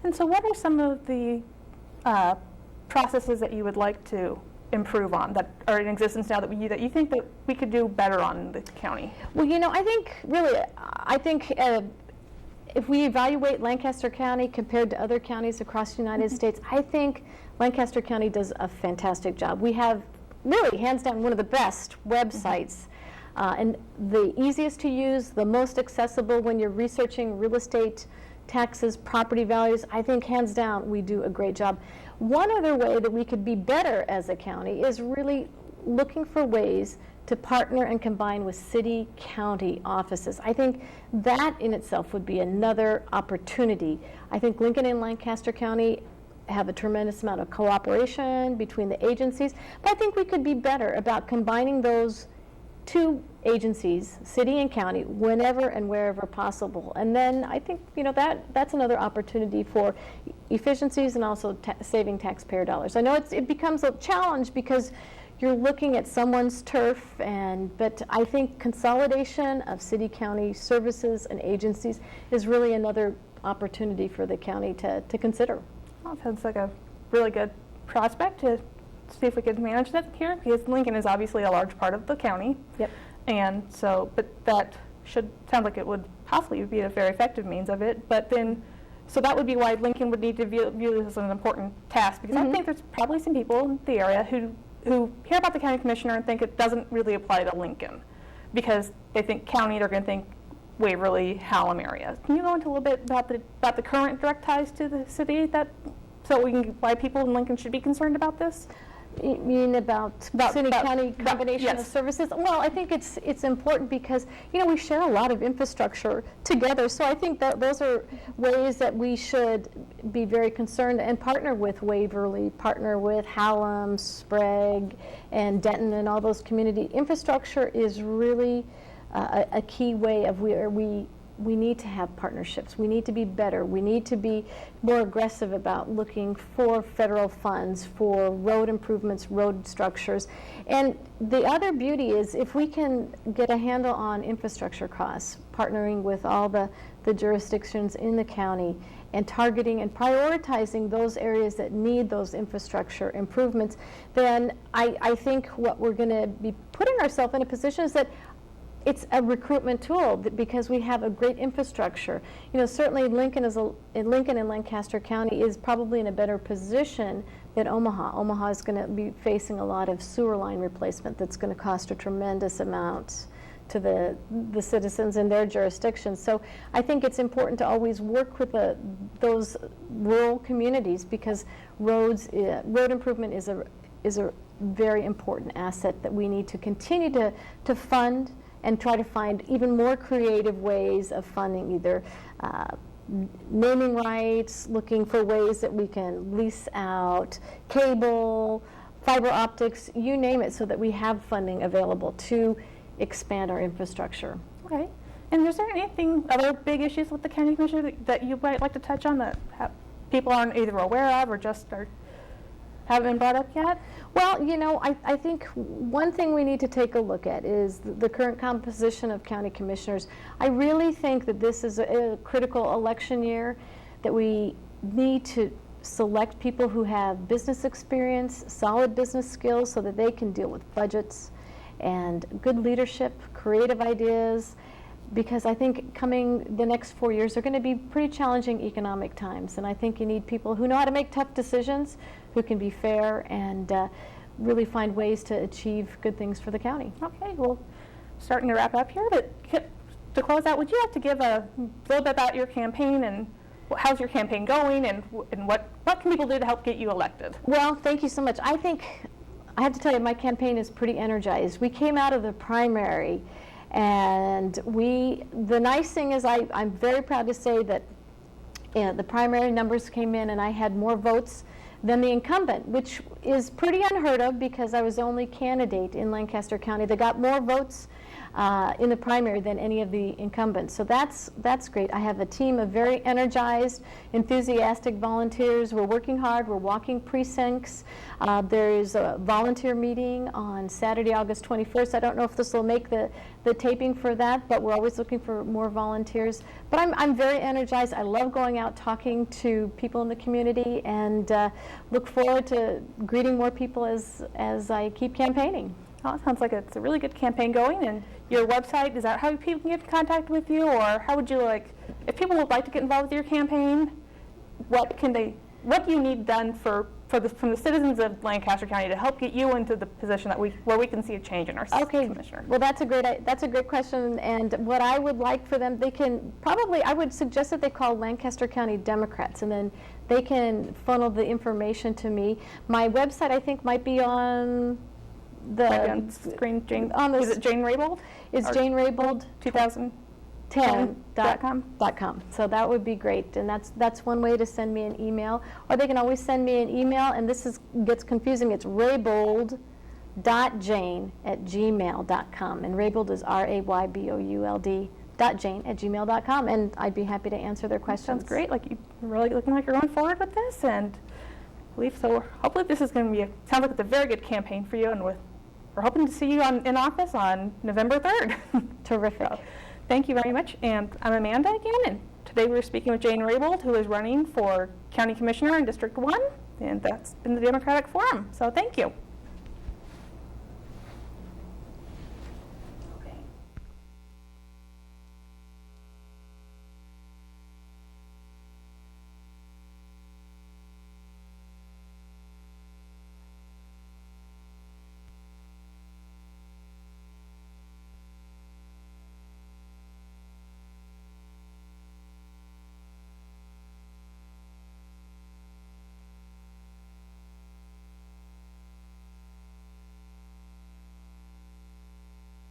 And so what are some of the processes that you would like to improve on that are in existence now that you think that we could do better on in the county? Well, I think if we evaluate Lancaster County compared to other counties across the United States, I think Lancaster County does a fantastic job. We have really, hands down, one of the best websites, and the easiest to use, the most accessible when you're researching real estate taxes, property values. I think hands down we do a great job. One other way that we could be better as a county is really looking for ways to partner and combine with city-county offices. I think that in itself would be another opportunity. I think Lincoln and Lancaster County have a tremendous amount of cooperation between the agencies, but I think we could be better about combining those two agencies, city and county, whenever and wherever possible. And then I think that's another opportunity for efficiencies and also saving taxpayer dollars. I know it becomes a challenge because you're looking at someone's turf, but I think consolidation of city-county services and agencies is really another opportunity for the county to consider. Well, it sounds like a really good prospect to see if we can manage that here, because Lincoln is obviously a large part of the county. Yep. And so, but that sound like it would possibly be a very effective means of it. But then, so that would be why Lincoln would need to view this as an important task, because I think there's probably some people in the area who hear about the county commissioner and think it doesn't really apply to Lincoln, because they think county, they're going to think Waverly, Hallam area. Can you go into a little bit about the current direct ties to the city, why people in Lincoln should be concerned about this? You mean about city-county combination of services? Well, I think it's important because we share a lot of infrastructure together. So I think that those are ways that we should be very concerned and partner with Waverly, partner with Hallam, Sprague, and Denton, and all those community. Infrastructure is really a key way of where we need to have partnerships. We need to be better. We need to be more aggressive about looking for federal funds for road improvements, road structures. And the other beauty is if we can get a handle on infrastructure costs, partnering with all the jurisdictions in the county and targeting and prioritizing those areas that need those infrastructure improvements, then I think what we're going to be putting ourselves in a position is that it's a recruitment tool because we have a great infrastructure. Certainly Lincoln and Lancaster County is probably in a better position than Omaha. Omaha is going to be facing a lot of sewer line replacement that's going to cost a tremendous amount to the citizens in their jurisdiction. So I think it's important to always work with those rural communities, because road improvement is a very important asset that we need to continue to fund and try to find even more creative ways of funding, either naming rights, looking for ways that we can lease out cable, fiber optics, you name it, so that we have funding available to expand our infrastructure. Okay. And is there other big issues with the county commissioner that you might like to touch on that people aren't either aware of or just haven't been brought up yet? Well, I think one thing we need to take a look at is the current composition of county commissioners. I really think that this is a critical election year, that we need to select people who have business experience, solid business skills, so that they can deal with budgets and good leadership, creative ideas, because I think coming the next 4 years are going to be pretty challenging economic times, and I think you need people who know how to make tough decisions, who can be fair, and really find ways to achieve good things for the county. Okay, well, starting to wrap up here, but to close out, would you like to give a little bit about your campaign and how's your campaign going, and what can people do to help get you elected? Well, thank you so much. I think I have to tell you, my campaign is pretty energized. We came out of the primary, and the nice thing is I'm very proud to say that the primary numbers came in and I had more votes than the incumbent, which is pretty unheard of because I was the only candidate in Lancaster County that got more votes in the primary than any of the incumbents. So that's great. I have a team of very energized, enthusiastic volunteers. We're working hard. We're walking precincts. There is a volunteer meeting on Saturday, August 21st. I don't know if this will make the taping for that, but we're always looking for more volunteers. But I'm very energized. I love going out talking to people in the community, and look forward to greeting more people as I keep campaigning. Oh, it sounds like it's a really good campaign going. And your website, is that how people can get in contact with you? Or how would you if people would like to get involved with your campaign, what do you need done from the citizens of Lancaster County to help get you into the position where we can see a change in our commissioner? Well, that's a great question. And what I would like for them, I would suggest that they call Lancaster County Democrats, and then they can funnel the information to me. My website, I think, might be on on screen, Jane. Is it Jane Raybould? It's Jane Raybould 2010.com. So that would be great, and that's one way to send me an email. Or they can always send me an email, and this gets confusing. It's raybould.jane@gmail.com, and Raybould is RAYBOULD.jane@gmail.com, and I'd be happy to answer their questions. Sounds great. You're really looking like you're going forward with this, and so hopefully this is going to sounds like it's a very good campaign for you, and we're hoping to see you in office on November 3rd. Terrific. So, thank you very much. And I'm Amanda again, and today we're speaking with Jane Raybould, who is running for County Commissioner in District 1, and that's been the Democratic Forum. So thank you.